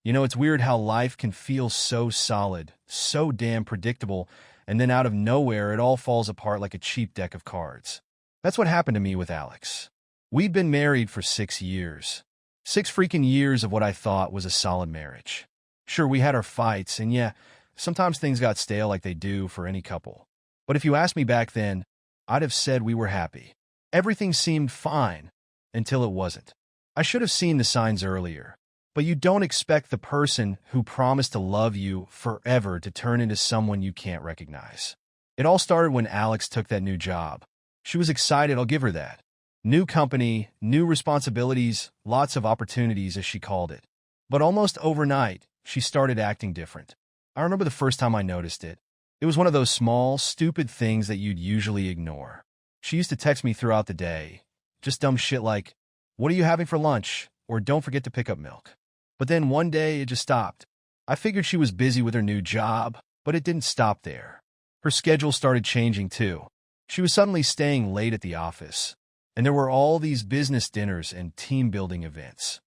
It's weird how life can feel so solid, so damn predictable, and then out of nowhere it all falls apart like a cheap deck of cards. That's what happened to me with Alex. We'd been married for 6 years. 6 freaking years of what I thought was a solid marriage. Sure, we had our fights, and yeah, sometimes things got stale like they do for any couple. But if you asked me back then, I'd have said we were happy. Everything seemed fine until it wasn't. I should have seen the signs earlier. But you don't expect the person who promised to love you forever to turn into someone you can't recognize. It all started when Alex took that new job. She was excited, I'll give her that. New company, new responsibilities, lots of opportunities, as she called it. But almost overnight, she started acting different. I remember the first time I noticed it. It was one of those small, stupid things that you'd usually ignore. She used to text me throughout the day. Just dumb shit like, "What are you having for lunch?" or "Don't forget to pick up milk." But then one day, it just stopped. I figured she was busy with her new job, but it didn't stop there. Her schedule started changing too. She was suddenly staying late at the office, and there were all these business dinners and team-building events.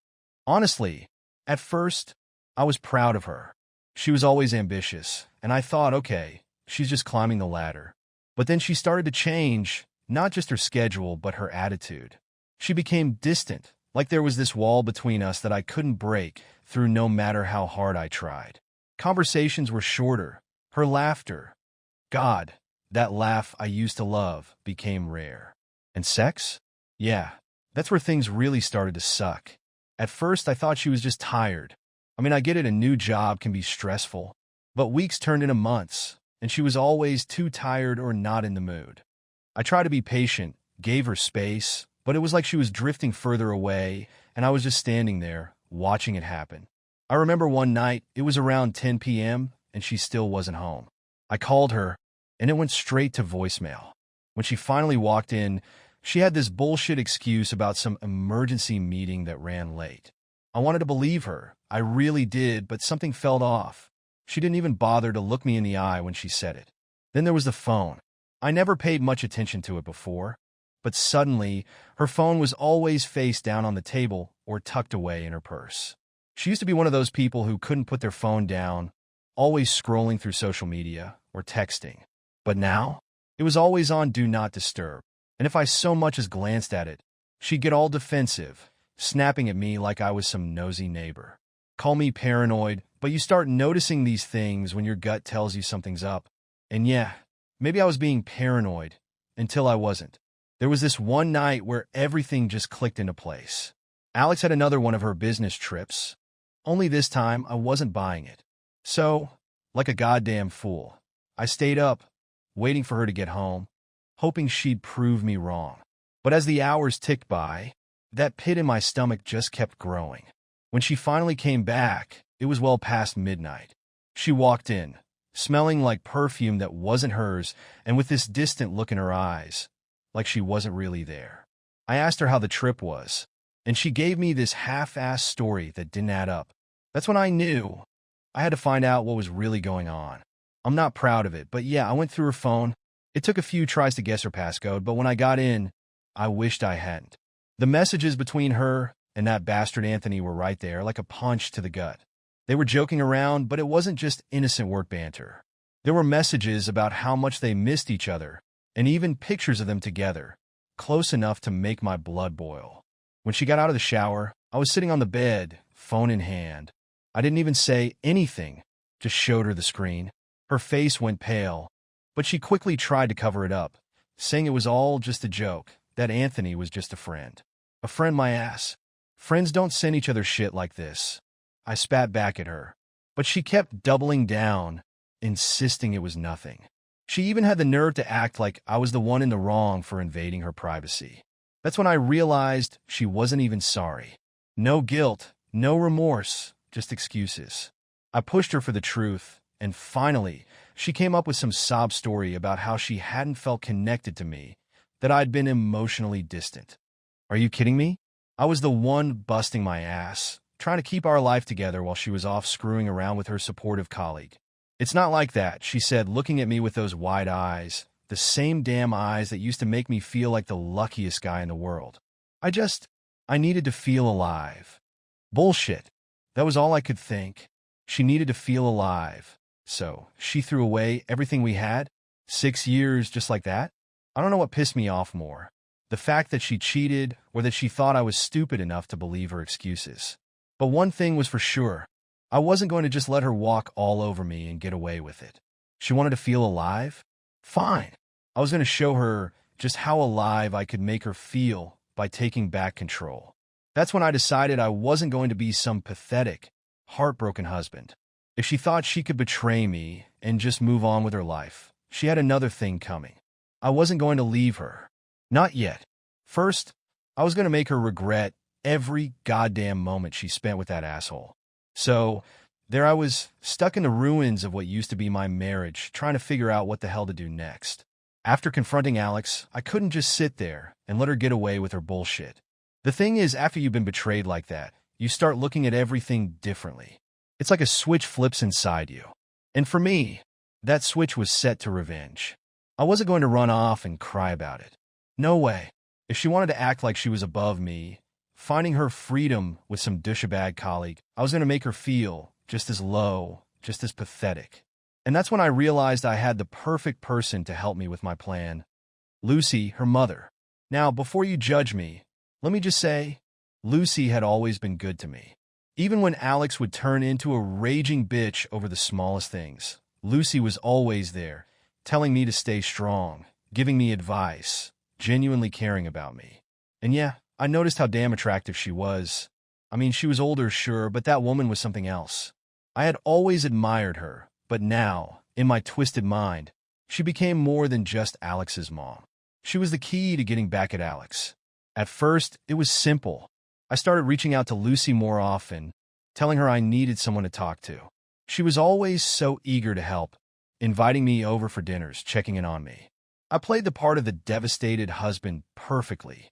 Honestly, at first, I was proud of her. She was always ambitious, and I thought, okay, she's just climbing the ladder. But then she started to change, not just her schedule, but her attitude. She became distant, like there was this wall between us that I couldn't break through no matter how hard I tried. Conversations were shorter. Her laughter, God, that laugh I used to love, became rare. And sex? Yeah, that's where things really started to suck. At first, I thought she was just tired. I mean, I get it, a new job can be stressful. But weeks turned into months, and she was always too tired or not in the mood. I tried to be patient, gave her space, but it was like she was drifting further away, and I was just standing there, watching it happen. I remember one night, it was around 10 p.m., and she still wasn't home. I called her, and it went straight to voicemail. When she finally walked in, she had this bullshit excuse about some emergency meeting that ran late. I wanted to believe her. I really did, but something felt off. She didn't even bother to look me in the eye when she said it. Then there was the phone. I never paid much attention to it before. But suddenly, her phone was always face down on the table or tucked away in her purse. She used to be one of those people who couldn't put their phone down, always scrolling through social media or texting. But now, it was always on Do Not Disturb, and if I so much as glanced at it, she'd get all defensive, snapping at me like I was some nosy neighbor. Call me paranoid, but you start noticing these things when your gut tells you something's up. And yeah, maybe I was being paranoid, until I wasn't. There was this one night where everything just clicked into place. Alex had another one of her business trips, only this time I wasn't buying it. So, like a goddamn fool, I stayed up, waiting for her to get home, hoping she'd prove me wrong. But as the hours ticked by, that pit in my stomach just kept growing. When she finally came back, it was well past midnight. She walked in, smelling like perfume that wasn't hers, and with this distant look in her eyes, like she wasn't really there. I asked her how the trip was, and she gave me this half-assed story that didn't add up. That's when I knew I had to find out what was really going on. I'm not proud of it, but yeah, I went through her phone. It took a few tries to guess her passcode, but when I got in, I wished I hadn't. The messages between her and that bastard Anthony were right there, like a punch to the gut. They were joking around, but it wasn't just innocent work banter. There were messages about how much they missed each other, and even pictures of them together, close enough to make my blood boil. When she got out of the shower, I was sitting on the bed, phone in hand. I didn't even say anything, just showed her the screen. Her face went pale, but she quickly tried to cover it up, saying it was all just a joke, that Anthony was just a friend. A friend, my ass. Friends don't send each other shit like this. I spat back at her, but she kept doubling down, insisting it was nothing. She even had the nerve to act like I was the one in the wrong for invading her privacy. That's when I realized she wasn't even sorry. No guilt, no remorse, just excuses. I pushed her for the truth, and finally, she came up with some sob story about how she hadn't felt connected to me, that I'd been emotionally distant. Are you kidding me? I was the one busting my ass, trying to keep our life together while she was off screwing around with her supportive colleague. It's not like that, she said, looking at me with those wide eyes, the same damn eyes that used to make me feel like the luckiest guy in the world. I needed to feel alive. Bullshit. That was all I could think. She needed to feel alive. So, she threw away everything we had? 6 years just like that? I don't know what pissed me off more. The fact that she cheated, or that she thought I was stupid enough to believe her excuses. But one thing was for sure. I wasn't going to just let her walk all over me and get away with it. She wanted to feel alive? Fine. I was going to show her just how alive I could make her feel by taking back control. That's when I decided I wasn't going to be some pathetic, heartbroken husband. If she thought she could betray me and just move on with her life, she had another thing coming. I wasn't going to leave her. Not yet. First, I was going to make her regret every goddamn moment she spent with that asshole. So, there I was, stuck in the ruins of what used to be my marriage, trying to figure out what the hell to do next. After confronting Alex, I couldn't just sit there and let her get away with her bullshit. The thing is, after you've been betrayed like that, you start looking at everything differently. It's like a switch flips inside you. And for me, that switch was set to revenge. I wasn't going to run off and cry about it. No way. If she wanted to act like she was above me, finding her freedom with some douchebag colleague, I was going to make her feel just as low, just as pathetic. And that's when I realized I had the perfect person to help me with my plan. Lucy, her mother. Now, before you judge me, let me just say, Lucy had always been good to me. Even when Alex would turn into a raging bitch over the smallest things, Lucy was always there, telling me to stay strong, giving me advice, genuinely caring about me. And yeah, I noticed how damn attractive she was. I mean, she was older, sure, but that woman was something else. I had always admired her, but now, in my twisted mind, she became more than just Alex's mom. She was the key to getting back at Alex. At first, it was simple. I started reaching out to Lucy more often, telling her I needed someone to talk to. She was always so eager to help, inviting me over for dinners, checking in on me. I played the part of the devastated husband perfectly.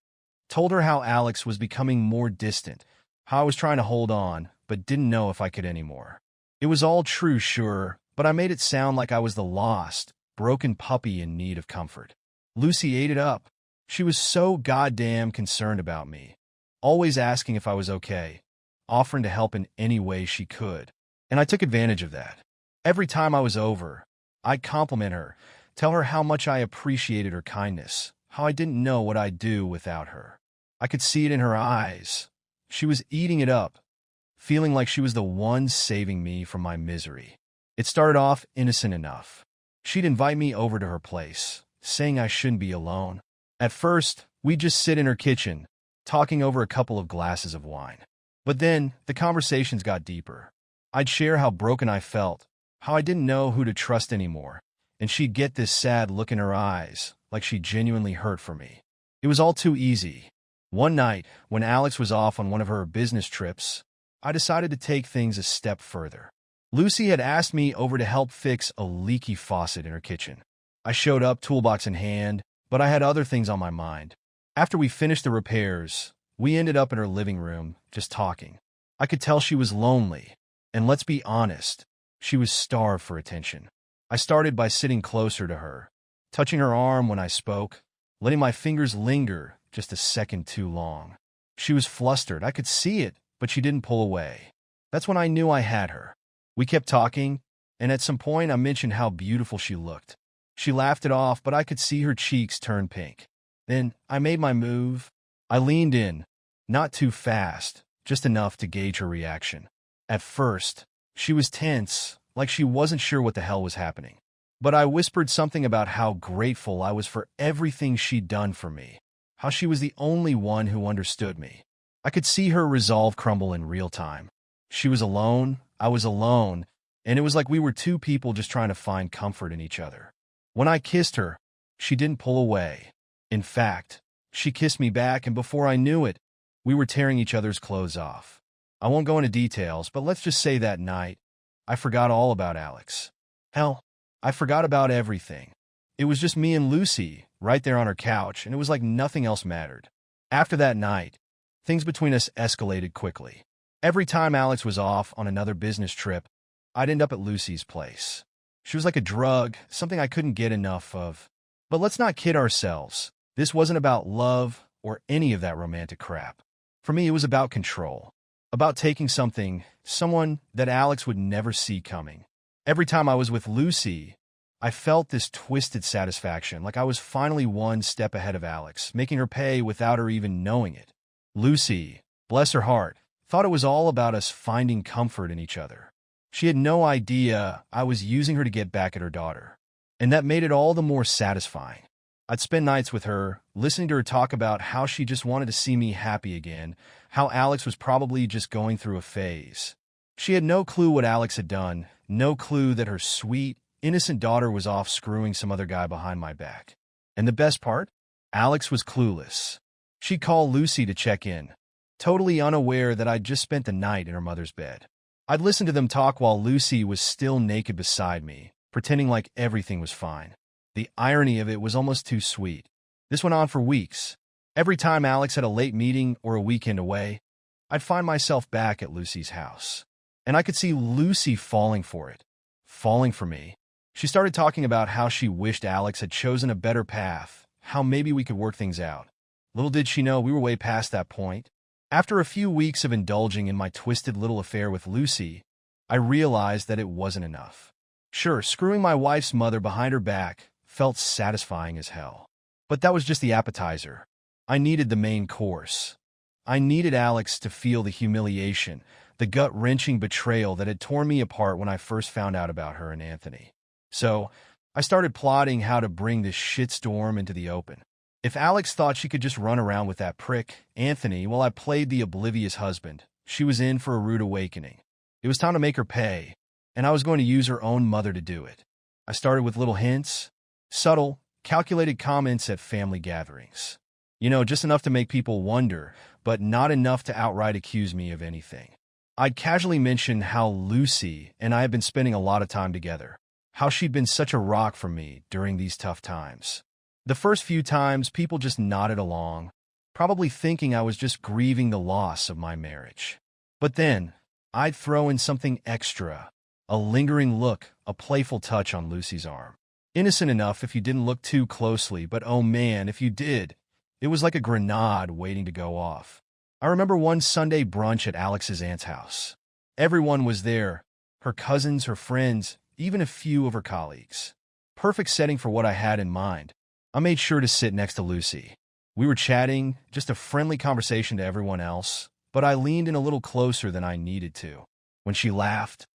Told her how Alex was becoming more distant, how I was trying to hold on, but didn't know if I could anymore. It was all true, sure, but I made it sound like I was the lost, broken puppy in need of comfort. Lucy ate it up. She was so goddamn concerned about me, always asking if I was okay, offering to help in any way she could. And I took advantage of that. Every time I was over, I'd compliment her, tell her how much I appreciated her kindness, how I didn't know what I'd do without her. I could see it in her eyes. She was eating it up, feeling like she was the one saving me from my misery. It started off innocent enough. She'd invite me over to her place, saying I shouldn't be alone. At first, we'd just sit in her kitchen, talking over a couple of glasses of wine. But then, the conversations got deeper. I'd share how broken I felt, how I didn't know who to trust anymore, and she'd get this sad look in her eyes, like she genuinely hurt for me. It was all too easy. One night, when Alex was off on one of her business trips, I decided to take things a step further. Lucy had asked me over to help fix a leaky faucet in her kitchen. I showed up, toolbox in hand, but I had other things on my mind. After we finished the repairs, we ended up in her living room, just talking. I could tell she was lonely, and let's be honest, she was starved for attention. I started by sitting closer to her, touching her arm when I spoke, letting my fingers linger just a second too long. She was flustered, I could see it, but she didn't pull away. That's when I knew I had her. We kept talking, and at some point I mentioned how beautiful she looked. She laughed it off, but I could see her cheeks turn pink. Then I made my move. I leaned in, not too fast, just enough to gauge her reaction. At first, she was tense, like she wasn't sure what the hell was happening. But I whispered something about how grateful I was for everything she'd done for me, how she was the only one who understood me. I could see her resolve crumble in real time. She was alone, I was alone, and it was like we were two people just trying to find comfort in each other. When I kissed her, she didn't pull away. In fact, she kissed me back, and before I knew it, we were tearing each other's clothes off. I won't go into details, but let's just say that night, I forgot all about Alex. Hell, I forgot about everything. It was just me and Lucy, right there on her couch, and it was like nothing else mattered. After that night, things between us escalated quickly. Every time Alex was off on another business trip, I'd end up at Lucy's place. She was like a drug, something I couldn't get enough of. But let's not kid ourselves. This wasn't about love or any of that romantic crap. For me, it was about control. about taking someone that Alex would never see coming. Every time I was with Lucy, I felt this twisted satisfaction, like I was finally one step ahead of Alex, making her pay without her even knowing it. Lucy, bless her heart, thought it was all about us finding comfort in each other. She had no idea I was using her to get back at her daughter, and that made it all the more satisfying. I'd spend nights with her, listening to her talk about how she just wanted to see me happy again, how Alex was probably just going through a phase. She had no clue what Alex had done, no clue that her sweet, innocent daughter was off screwing some other guy behind my back. And the best part? Alex was clueless. She'd call Lucy to check in, totally unaware that I'd just spent the night in her mother's bed. I'd listen to them talk while Lucy was still naked beside me, pretending like everything was fine. The irony of it was almost too sweet. This went on for weeks. Every time Alex had a late meeting or a weekend away, I'd find myself back at Lucy's house. And I could see Lucy falling for it, falling for me. She started talking about how she wished Alex had chosen a better path, how maybe we could work things out. Little did she know we were way past that point. After a few weeks of indulging in my twisted little affair with Lucy, I realized that it wasn't enough. Sure, screwing my wife's mother behind her back felt satisfying as hell. But that was just the appetizer. I needed the main course. I needed Alex to feel the humiliation, the gut-wrenching betrayal that had torn me apart when I first found out about her and Anthony. So, I started plotting how to bring this shitstorm into the open. If Alex thought she could just run around with that prick, Anthony, while I played the oblivious husband, she was in for a rude awakening. It was time to make her pay, and I was going to use her own mother to do it. I started with little hints, subtle, calculated comments at family gatherings. Just enough to make people wonder, but not enough to outright accuse me of anything. I'd casually mention how Lucy and I had been spending a lot of time together, how she'd been such a rock for me during these tough times. The first few times, people just nodded along, probably thinking I was just grieving the loss of my marriage. But then, I'd throw in something extra, a lingering look, a playful touch on Lucy's arm. Innocent enough if you didn't look too closely, but oh man, if you did, it was like a grenade waiting to go off. I remember one Sunday brunch at Alex's aunt's house. Everyone was there, her cousins, her friends, even a few of her colleagues. Perfect setting for what I had in mind. I made sure to sit next to Lucy. We were chatting, just a friendly conversation to everyone else, but I leaned in a little closer than I needed to. When she laughed,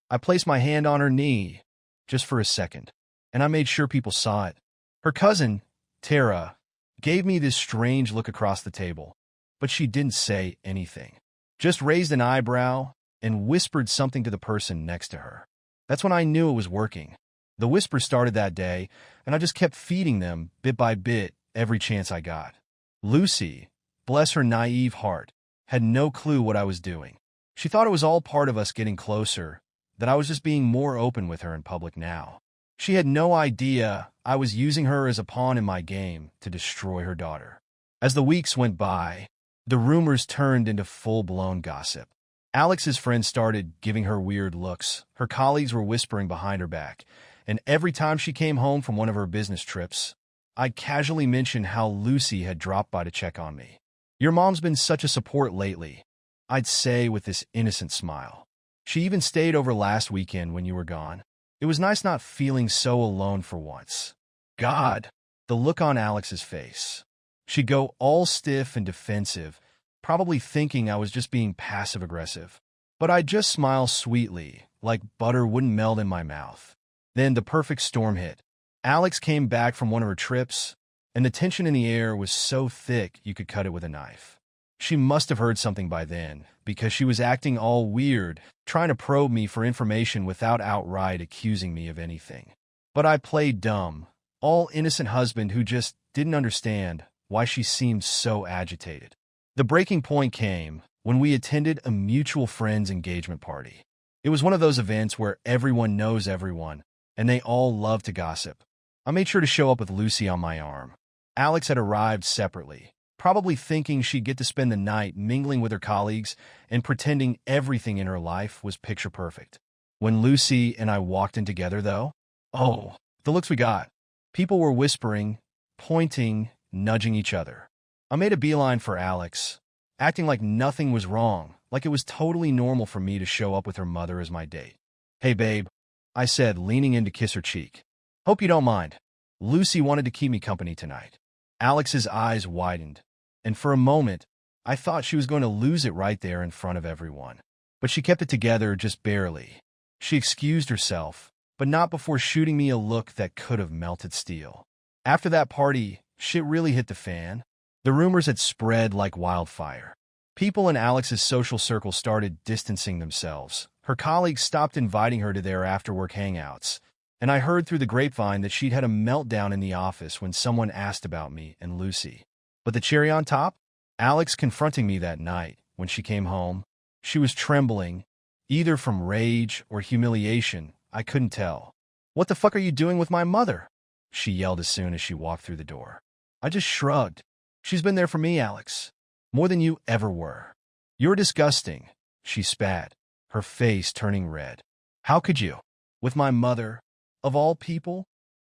I placed my hand on her knee, just for a second, and I made sure people saw it. Her cousin, Tara, gave me this strange look across the table, but she didn't say anything. Just raised an eyebrow and whispered something to the person next to her. That's when I knew it was working. The whisper started that day, and I just kept feeding them, bit by bit, every chance I got. Lucy, bless her naive heart, had no clue what I was doing. She thought it was all part of us getting closer, that I was just being more open with her in public now. She had no idea I was using her as a pawn in my game to destroy her daughter. As the weeks went by, the rumors turned into full-blown gossip. Alex's friends started giving her weird looks. Her colleagues were whispering behind her back. And every time she came home from one of her business trips, I'd casually mention how Lucy had dropped by to check on me. "Your mom's been such a support lately," I'd say with this innocent smile. "She even stayed over last weekend when you were gone. It was nice not feeling so alone for once." God, the look on Alex's face. She'd go all stiff and defensive, probably thinking I was just being passive-aggressive. But I'd just smile sweetly, like butter wouldn't melt in my mouth. Then the perfect storm hit. Alex came back from one of her trips, and the tension in the air was so thick you could cut it with a knife. She must have heard something by then, because she was acting all weird, trying to probe me for information without outright accusing me of anything. But I played dumb, all innocent husband who just didn't understand why she seemed so agitated. The breaking point came when we attended a mutual friend's engagement party. It was one of those events where everyone knows everyone, and they all love to gossip. I made sure to show up with Lucy on my arm. Alex had arrived separately, probably thinking she'd get to spend the night mingling with her colleagues and pretending everything in her life was picture perfect. When Lucy and I walked in together, though, oh, the looks we got. People were whispering, pointing, nudging each other. I made a beeline for Alex, acting like nothing was wrong, like it was totally normal for me to show up with her mother as my date. "Hey, babe," I said, leaning in to kiss her cheek. "Hope you don't mind. Lucy wanted to keep me company tonight." Alex's eyes widened, and for a moment, I thought she was going to lose it right there in front of everyone. But she kept it together just barely. She excused herself, but not before shooting me a look that could have melted steel. After that party, shit really hit the fan. The rumors had spread like wildfire. People in Alex's social circle started distancing themselves. Her colleagues stopped inviting her to their after-work hangouts, and I heard through the grapevine that she'd had a meltdown in the office when someone asked about me and Lucy. But the cherry on top? Alex confronting me that night when she came home. She was trembling, either from rage or humiliation. I couldn't tell. "What the fuck are you doing with my mother?" she yelled as soon as she walked through the door. I just shrugged. "She's been there for me, Alex. More than you ever were." "You're disgusting," she spat, her face turning red. "How could you? With my mother, of all people?"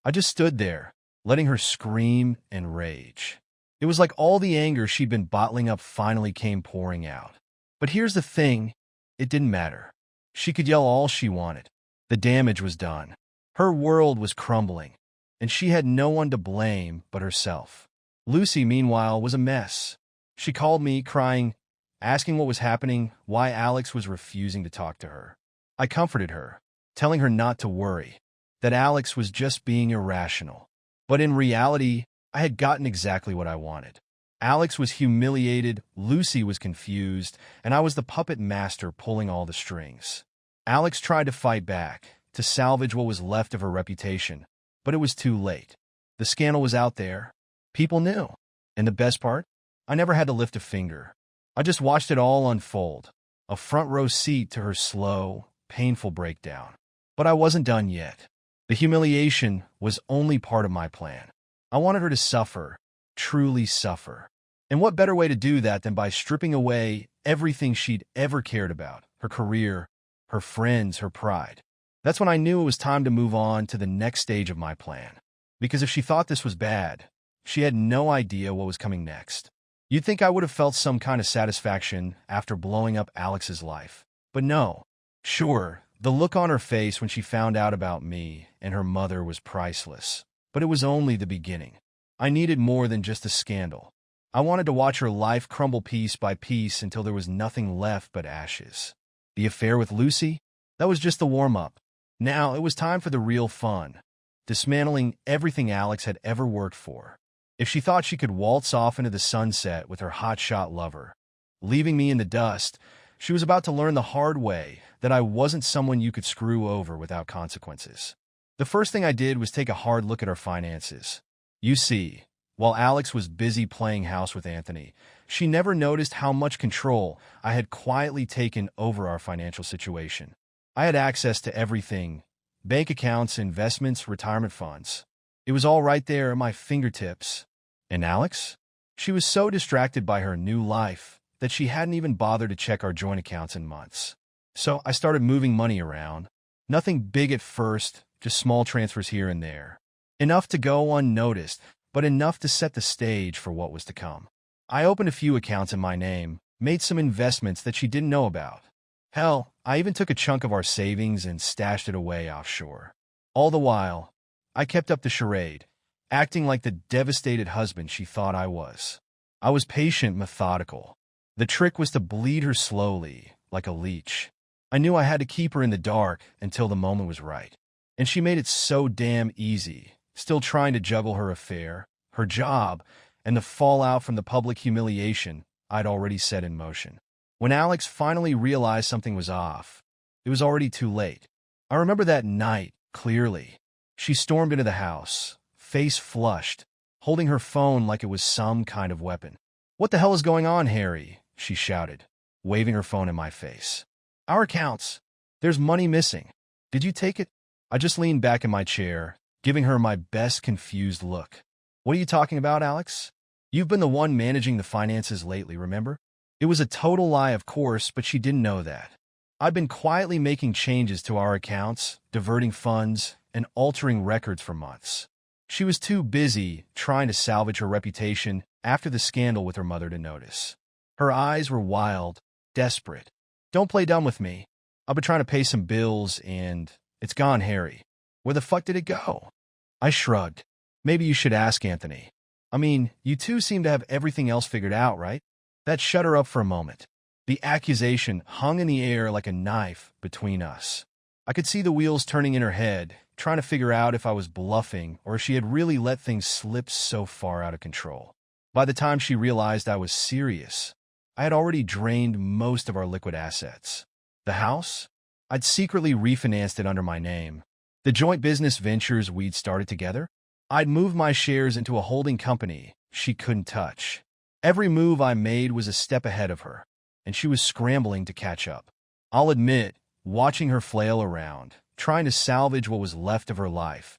I just stood there, letting her scream and rage. It was like all the anger she'd been bottling up finally came pouring out. But here's the thing, it didn't matter. She could yell all she wanted. The damage was done. Her world was crumbling, and she had no one to blame but herself. Lucy, meanwhile, was a mess. She called me, crying, asking what was happening, why Alex was refusing to talk to her. I comforted her, telling her not to worry, that Alex was just being irrational. But in reality, I had gotten exactly what I wanted. Alex was humiliated, Lucy was confused, and I was the puppet master pulling all the strings. Alex tried to fight back, to salvage what was left of her reputation, but it was too late. The scandal was out there. People knew. And the best part? I never had to lift a finger. I just watched it all unfold, a front-row seat to her slow, painful breakdown. But I wasn't done yet. The humiliation was only part of my plan. I wanted her to suffer, truly suffer. And what better way to do that than by stripping away everything she'd ever cared about, her career, her friends, her pride. That's when I knew it was time to move on to the next stage of my plan. Because if she thought this was bad, she had no idea what was coming next. You'd think I would have felt some kind of satisfaction after blowing up Alex's life. But no. Sure, the look on her face when she found out about me and her mother was priceless. But it was only the beginning. I needed more than just a scandal. I wanted to watch her life crumble piece by piece until there was nothing left but ashes. The affair with Lucy? That was just the warm-up. Now it was time for the real fun. Dismantling everything Alex had ever worked for. If she thought she could waltz off into the sunset with her hotshot lover, leaving me in the dust, she was about to learn the hard way that I wasn't someone you could screw over without consequences. The first thing I did was take a hard look at our finances. You see, while Alex was busy playing house with Anthony, she never noticed how much control I had quietly taken over our financial situation. I had access to everything: bank accounts, investments, retirement funds. It was all right there at my fingertips. And Alex? She was so distracted by her new life that she hadn't even bothered to check our joint accounts in months. So I started moving money around. Nothing big at first, just small transfers here and there. Enough to go unnoticed, but enough to set the stage for what was to come. I opened a few accounts in my name, made some investments that she didn't know about. Hell, I even took a chunk of our savings and stashed it away offshore. All the while, I kept up the charade, acting like the devastated husband she thought I was. I was patient, methodical. The trick was to bleed her slowly, like a leech. I knew I had to keep her in the dark until the moment was right. And she made it so damn easy, still trying to juggle her affair, her job, and the fallout from the public humiliation I'd already set in motion. When Alex finally realized something was off, it was already too late. I remember that night clearly. She stormed into the house, face flushed, holding her phone like it was some kind of weapon. "What the hell is going on, Harry?" she shouted, waving her phone in my face. "Our accounts. There's money missing. Did you take it?" I just leaned back in my chair, giving her my best confused look. "What are you talking about, Alex? You've been the one managing the finances lately, remember?" It was a total lie, of course, but she didn't know that. I'd been quietly making changes to our accounts, diverting funds, and altering records for months. She was too busy trying to salvage her reputation after the scandal with her mother to notice. Her eyes were wild, desperate. Don't play dumb with me. I've been trying to pay some bills and it's gone, Harry. Where the fuck did it go? I shrugged. Maybe you should ask Anthony. I mean, you two seem to have everything else figured out, right? That shut her up for a moment. The accusation hung in the air like a knife between us. I could see the wheels turning in her head, trying to figure out if I was bluffing or if she had really let things slip so far out of control. By the time she realized I was serious, I had already drained most of our liquid assets. The house? I'd secretly refinanced it under my name. The joint business ventures we'd started together? I'd moved my shares into a holding company she couldn't touch. Every move I made was a step ahead of her, and she was scrambling to catch up. I'll admit, watching her flail around, trying to salvage what was left of her life,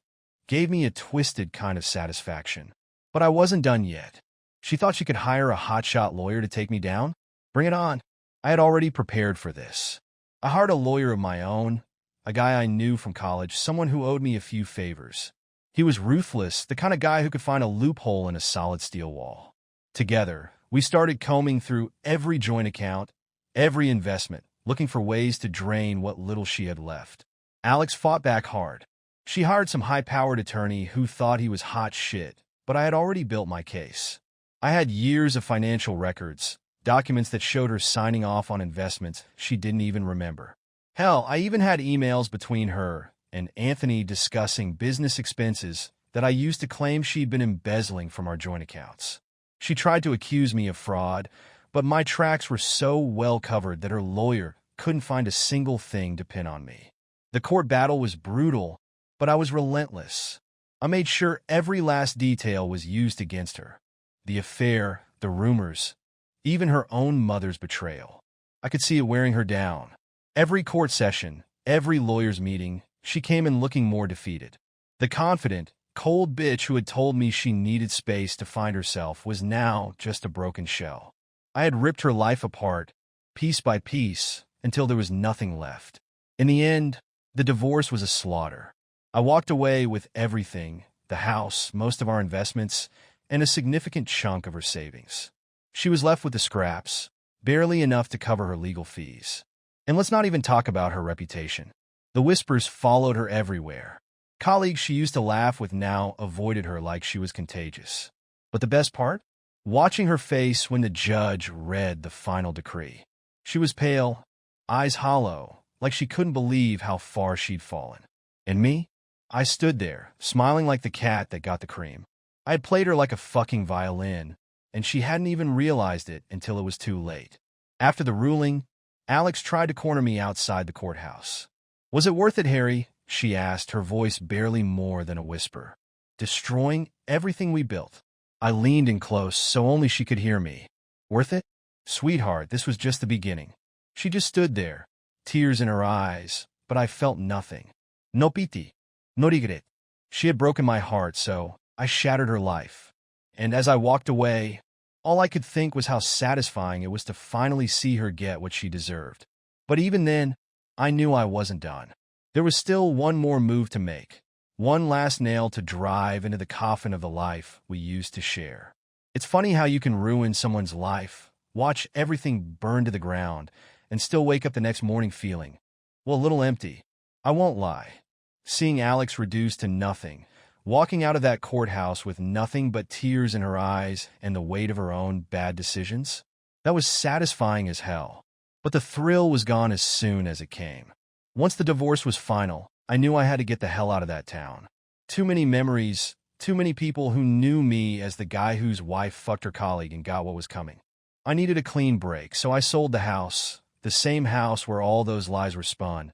gave me a twisted kind of satisfaction. But I wasn't done yet. She thought she could hire a hotshot lawyer to take me down? Bring it on. I had already prepared for this. I hired a lawyer of my own, a guy I knew from college, someone who owed me a few favors. He was ruthless, the kind of guy who could find a loophole in a solid steel wall. Together, we started combing through every joint account, every investment, looking for ways to drain what little she had left. Alex fought back hard. She hired some high-powered attorney who thought he was hot shit, but I had already built my case. I had years of financial records, documents that showed her signing off on investments she didn't even remember. Hell, I even had emails between her and Anthony discussing business expenses that I used to claim she'd been embezzling from our joint accounts. She tried to accuse me of fraud, but my tracks were so well covered that her lawyer couldn't find a single thing to pin on me. The court battle was brutal, but I was relentless. I made sure every last detail was used against her. The affair, the rumors, even her own mother's betrayal. I could see it wearing her down. Every court session, every lawyer's meeting, she came in looking more defeated. The confident, cold bitch who had told me she needed space to find herself was now just a broken shell. I had ripped her life apart, piece by piece, until there was nothing left. In the end, the divorce was a slaughter. I walked away with everything, the house, most of our investments, and a significant chunk of her savings. She was left with the scraps, barely enough to cover her legal fees. And let's not even talk about her reputation. The whispers followed her everywhere. Colleagues she used to laugh with now avoided her like she was contagious. But the best part? Watching her face when the judge read the final decree. She was pale, eyes hollow, like she couldn't believe how far she'd fallen. And me? I stood there, smiling like the cat that got the cream. I had played her like a fucking violin, and she hadn't even realized it until it was too late. After the ruling, Alex tried to corner me outside the courthouse. "Was it worth it, Harry?" she asked, her voice barely more than a whisper. "Destroying everything we built." I leaned in close so only she could hear me. "Worth it? Sweetheart, this was just the beginning." She just stood there, tears in her eyes, but I felt nothing. No pity, no regret. She had broken my heart, so I shattered her life. And as I walked away, all I could think was how satisfying it was to finally see her get what she deserved. But even then, I knew I wasn't done. There was still one more move to make, one last nail to drive into the coffin of the life we used to share. It's funny how you can ruin someone's life, watch everything burn to the ground, and still wake up the next morning feeling, well, a little empty. I won't lie. Seeing Alex reduced to nothing, walking out of that courthouse with nothing but tears in her eyes and the weight of her own bad decisions, that was satisfying as hell. But the thrill was gone as soon as it came. Once the divorce was final, I knew I had to get the hell out of that town. Too many memories, too many people who knew me as the guy whose wife fucked her colleague and got what was coming. I needed a clean break, so I sold the house, the same house where all those lies were spun,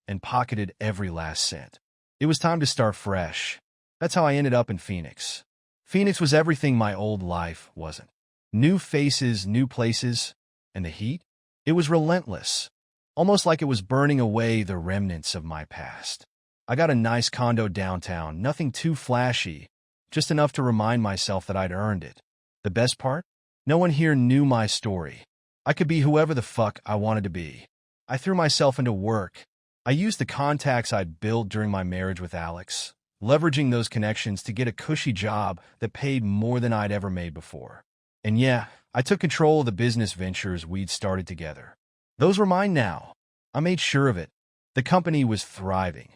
and pocketed every last cent. It was time to start fresh. That's how I ended up in Phoenix. Phoenix was everything my old life wasn't. New faces, new places, and the heat? It was relentless, almost like it was burning away the remnants of my past. I got a nice condo downtown, nothing too flashy, just enough to remind myself that I'd earned it. The best part? No one here knew my story. I could be whoever the fuck I wanted to be. I threw myself into work. I used the contacts I'd built during my marriage with Alex, leveraging those connections to get a cushy job that paid more than I'd ever made before. And yeah, I took control of the business ventures we'd started together. Those were mine now. I made sure of it. The company was thriving.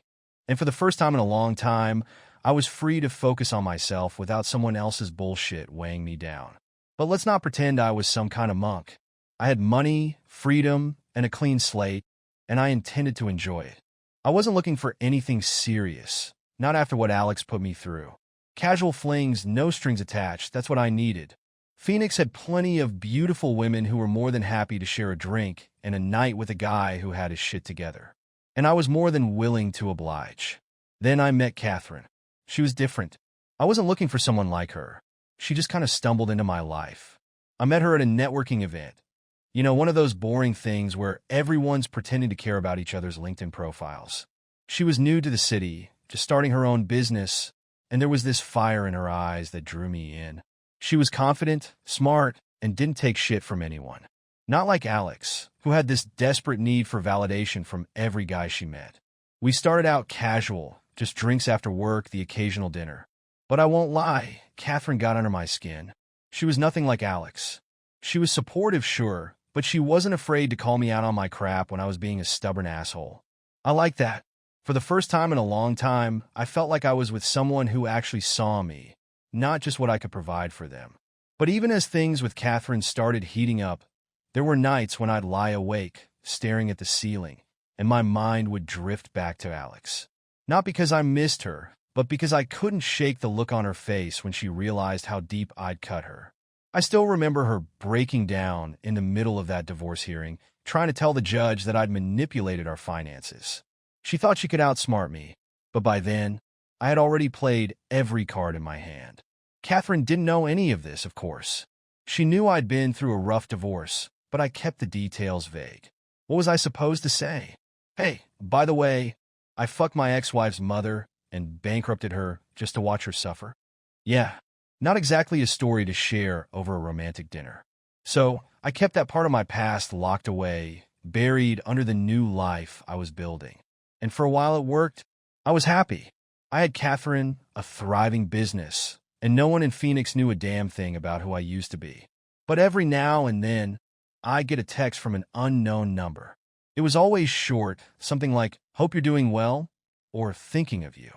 And for the first time in a long time, I was free to focus on myself without someone else's bullshit weighing me down. But let's not pretend I was some kind of monk. I had money, freedom, and a clean slate, and I intended to enjoy it. I wasn't looking for anything serious, not after what Alex put me through. Casual flings, no strings attached, that's what I needed. Phoenix had plenty of beautiful women who were more than happy to share a drink and a night with a guy who had his shit together. And I was more than willing to oblige. Then I met Catherine. She was different. I wasn't looking for someone like her. She just kind of stumbled into my life. I met her at a networking event. You know, one of those boring things where everyone's pretending to care about each other's LinkedIn profiles. She was new to the city, just starting her own business, and there was this fire in her eyes that drew me in. She was confident, smart, and didn't take shit from anyone. Not like Alex, who had this desperate need for validation from every guy she met. We started out casual, just drinks after work, the occasional dinner. But I won't lie, Catherine got under my skin. She was nothing like Alex. She was supportive, sure, but she wasn't afraid to call me out on my crap when I was being a stubborn asshole. I like that. For the first time in a long time, I felt like I was with someone who actually saw me, not just what I could provide for them. But even as things with Catherine started heating up, there were nights when I'd lie awake, staring at the ceiling, and my mind would drift back to Alex. Not because I missed her, but because I couldn't shake the look on her face when she realized how deep I'd cut her. I still remember her breaking down in the middle of that divorce hearing, trying to tell the judge that I'd manipulated our finances. She thought she could outsmart me, but by then, I had already played every card in my hand. Catherine didn't know any of this, of course. She knew I'd been through a rough divorce, but I kept the details vague. What was I supposed to say? Hey, by the way, I fucked my ex-wife's mother and bankrupted her just to watch her suffer. Yeah, not exactly a story to share over a romantic dinner. So I kept that part of my past locked away, buried under the new life I was building. And for a while it worked. I was happy. I had Catherine, a thriving business, and no one in Phoenix knew a damn thing about who I used to be. But every now and then, I'd get a text from an unknown number. It was always short, something like, "Hope you're doing well," or "Thinking of you."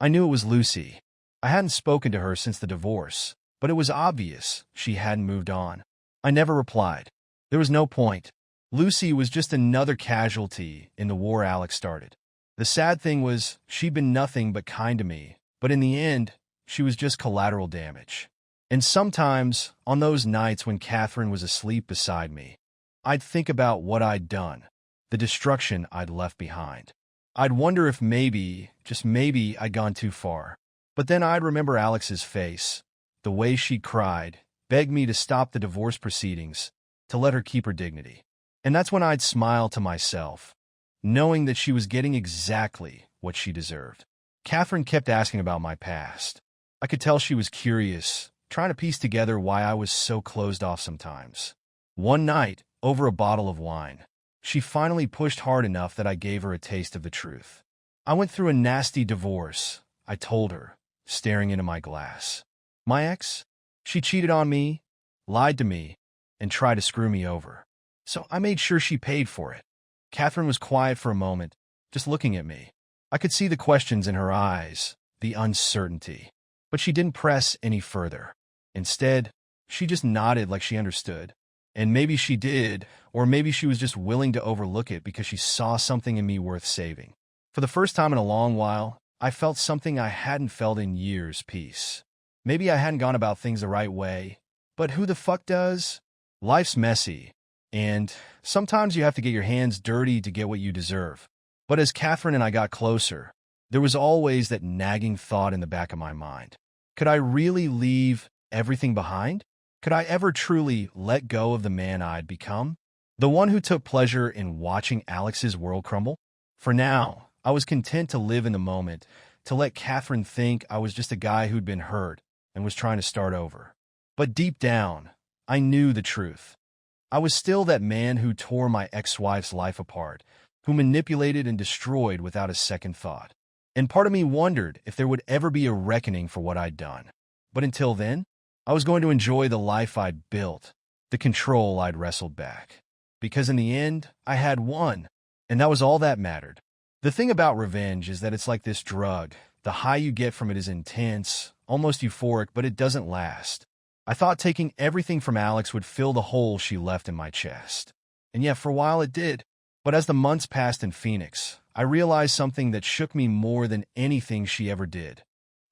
I knew it was Lucy. I hadn't spoken to her since the divorce, but it was obvious she hadn't moved on. I never replied. There was no point. Lucy was just another casualty in the war Alex started. The sad thing was, she'd been nothing but kind to me, but in the end, she was just collateral damage. And sometimes, on those nights when Catherine was asleep beside me, I'd think about what I'd done, the destruction I'd left behind. I'd wonder if maybe, just maybe, I'd gone too far. But then I'd remember Alex's face, the way she cried, begged me to stop the divorce proceedings, to let her keep her dignity. And that's when I'd smile to myself, knowing that she was getting exactly what she deserved. Catherine kept asking about my past. I could tell she was curious, trying to piece together why I was so closed off sometimes. One night, over a bottle of wine, she finally pushed hard enough that I gave her a taste of the truth. I went through a nasty divorce, I told her, staring into my glass. My ex? She cheated on me, lied to me, and tried to screw me over. So I made sure she paid for it. Catherine was quiet for a moment, just looking at me. I could see the questions in her eyes, the uncertainty. But she didn't press any further. Instead, she just nodded like she understood. And maybe she did, or maybe she was just willing to overlook it because she saw something in me worth saving. For the first time in a long while, I felt something I hadn't felt in years, peace. Maybe I hadn't gone about things the right way, but who the fuck does? Life's messy, and sometimes you have to get your hands dirty to get what you deserve. But as Catherine and I got closer, there was always that nagging thought in the back of my mind. Could I really leave everything behind? Could I ever truly let go of the man I'd become? The one who took pleasure in watching Alex's world crumble? For now, I was content to live in the moment, to let Catherine think I was just a guy who'd been hurt and was trying to start over. But deep down, I knew the truth. I was still that man who tore my ex-wife's life apart, who manipulated and destroyed without a second thought. And part of me wondered if there would ever be a reckoning for what I'd done. But until then, I was going to enjoy the life I'd built, the control I'd wrestled back. because in the end, I had won, and that was all that mattered. The thing about revenge is that it's like this drug. The high you get from it is intense, almost euphoric, but it doesn't last. I thought taking everything from Alex would fill the hole she left in my chest. And yeah, for a while it did. But as the months passed in Phoenix, I realized something that shook me more than anything she ever did.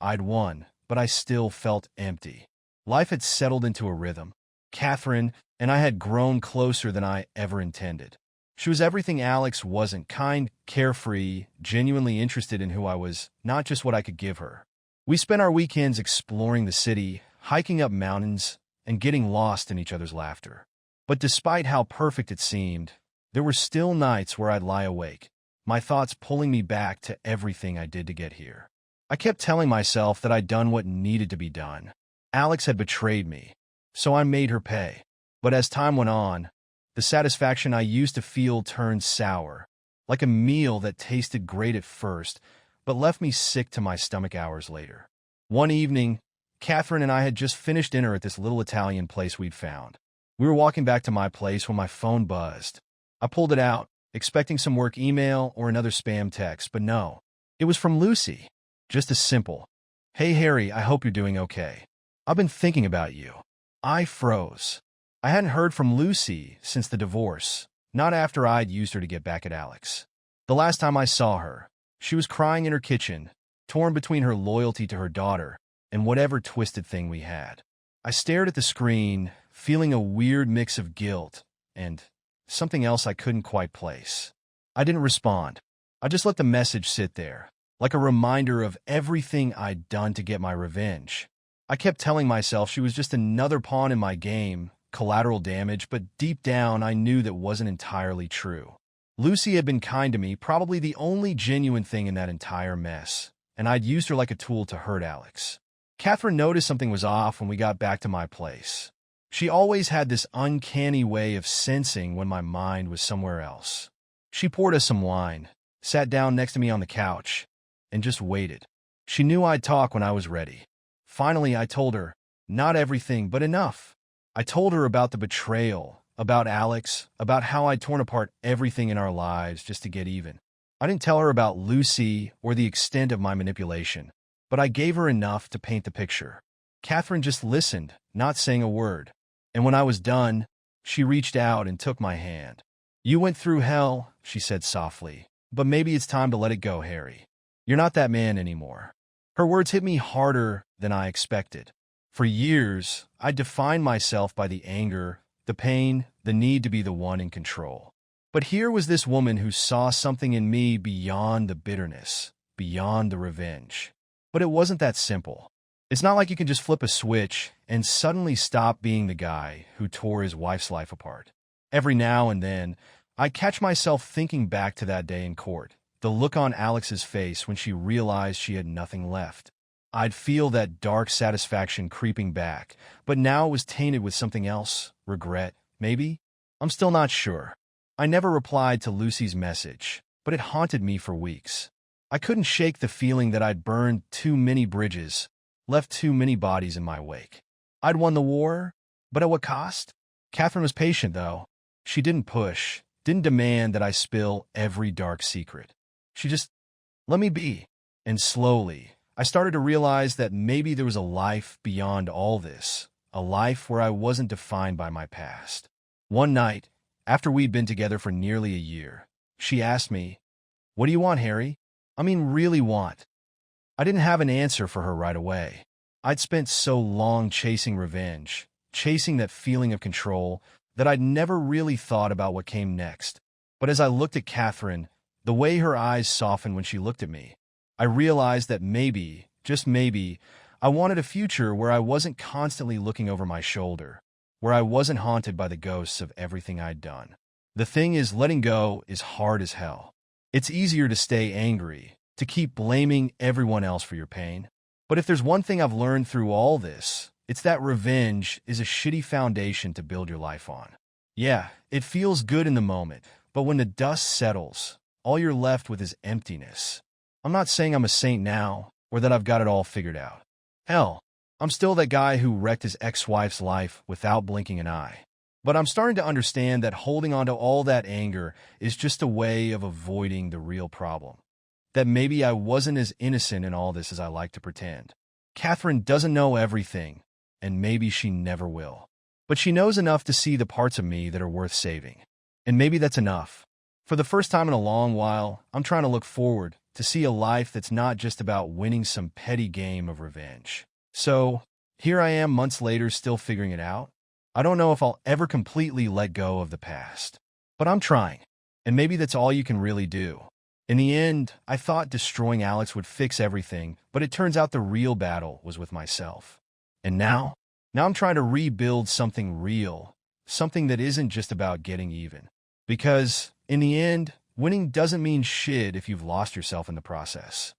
I'd won, but I still felt empty. Life had settled into a rhythm. Catherine and I had grown closer than I ever intended. She was everything Alex wasn't: kind, carefree, genuinely interested in who I was, not just what I could give her. We spent our weekends exploring the city, hiking up mountains, and getting lost in each other's laughter. But despite how perfect it seemed, there were still nights where I'd lie awake, my thoughts pulling me back to everything I did to get here. I kept telling myself that I'd done what needed to be done. Alex had betrayed me, so I made her pay. But as time went on, the satisfaction I used to feel turned sour, like a meal that tasted great at first, but left me sick to my stomach hours later. One evening, Catherine and I had just finished dinner at this little Italian place we'd found. We were walking back to my place when my phone buzzed. I pulled it out, expecting some work email or another spam text, but no. It was from Lucy. Just a simple, "Hey Harry, I hope you're doing okay. I've been thinking about you." I froze. I hadn't heard from Lucy since the divorce, not after I'd used her to get back at Alex. The last time I saw her, she was crying in her kitchen, torn between her loyalty to her daughter and whatever twisted thing we had. I stared at the screen, feeling a weird mix of guilt and something else I couldn't quite place. I didn't respond. I just let the message sit there, like a reminder of everything I'd done to get my revenge. I kept telling myself she was just another pawn in my game, collateral damage, but deep down I knew that wasn't entirely true. Lucy had been kind to me, probably the only genuine thing in that entire mess, and I'd used her like a tool to hurt Alex. Catherine noticed something was off when we got back to my place. She always had this uncanny way of sensing when my mind was somewhere else. She poured us some wine, sat down next to me on the couch, and just waited. She knew I'd talk when I was ready. Finally, I told her, not everything, but enough. I told her about the betrayal, about Alex, about how I'd torn apart everything in our lives just to get even. I didn't tell her about Lucy or the extent of my manipulation, but I gave her enough to paint the picture. Catherine just listened, not saying a word. And when I was done, she reached out and took my hand. "You went through hell," she said softly, "but maybe it's time to let it go, Harry. You're not that man anymore." Her words hit me harder than I expected. For years, I defined myself by the anger, the pain, the need to be the one in control. But here was this woman who saw something in me beyond the bitterness, beyond the revenge. But it wasn't that simple. It's not like you can just flip a switch and suddenly stop being the guy who tore his wife's life apart. Every now and then, I catch myself thinking back to that day in court, the look on Alex's face when she realized she had nothing left. I'd feel that dark satisfaction creeping back, but now it was tainted with something else, regret, maybe? I'm still not sure. I never replied to Lucy's message, but it haunted me for weeks. I couldn't shake the feeling that I'd burned too many bridges, left too many bodies in my wake. I'd won the war, but at what cost? Catherine was patient, though. She didn't push, didn't demand that I spill every dark secret. She just let me be. And slowly, I started to realize that maybe there was a life beyond all this, a life where I wasn't defined by my past. One night, after we'd been together for nearly a year, she asked me, "What do you want, Harry? I mean, really want?" I didn't have an answer for her right away. I'd spent so long chasing revenge, chasing that feeling of control, that I'd never really thought about what came next. But as I looked at Catherine, the way her eyes softened when she looked at me, I realized that maybe, just maybe, I wanted a future where I wasn't constantly looking over my shoulder, where I wasn't haunted by the ghosts of everything I'd done. The thing is, letting go is hard as hell. It's easier to stay angry, to keep blaming everyone else for your pain. But if there's one thing I've learned through all this, it's that revenge is a shitty foundation to build your life on. Yeah, it feels good in the moment, but when the dust settles, all you're left with is emptiness. I'm not saying I'm a saint now, or that I've got it all figured out. Hell, I'm still that guy who wrecked his ex-wife's life without blinking an eye. But I'm starting to understand that holding on to all that anger is just a way of avoiding the real problem. That maybe I wasn't as innocent in all this as I like to pretend. Catherine doesn't know everything, and maybe she never will. But she knows enough to see the parts of me that are worth saving. And maybe that's enough. For the first time in a long while, I'm trying to look forward to see a life that's not just about winning some petty game of revenge. So, here I am months later still figuring it out. I don't know if I'll ever completely let go of the past. But I'm trying. And maybe that's all you can really do. In the end, I thought destroying Alex would fix everything, but it turns out the real battle was with myself. And now I'm trying to rebuild something real, something that isn't just about getting even. Because, in the end, winning doesn't mean shit if you've lost yourself in the process.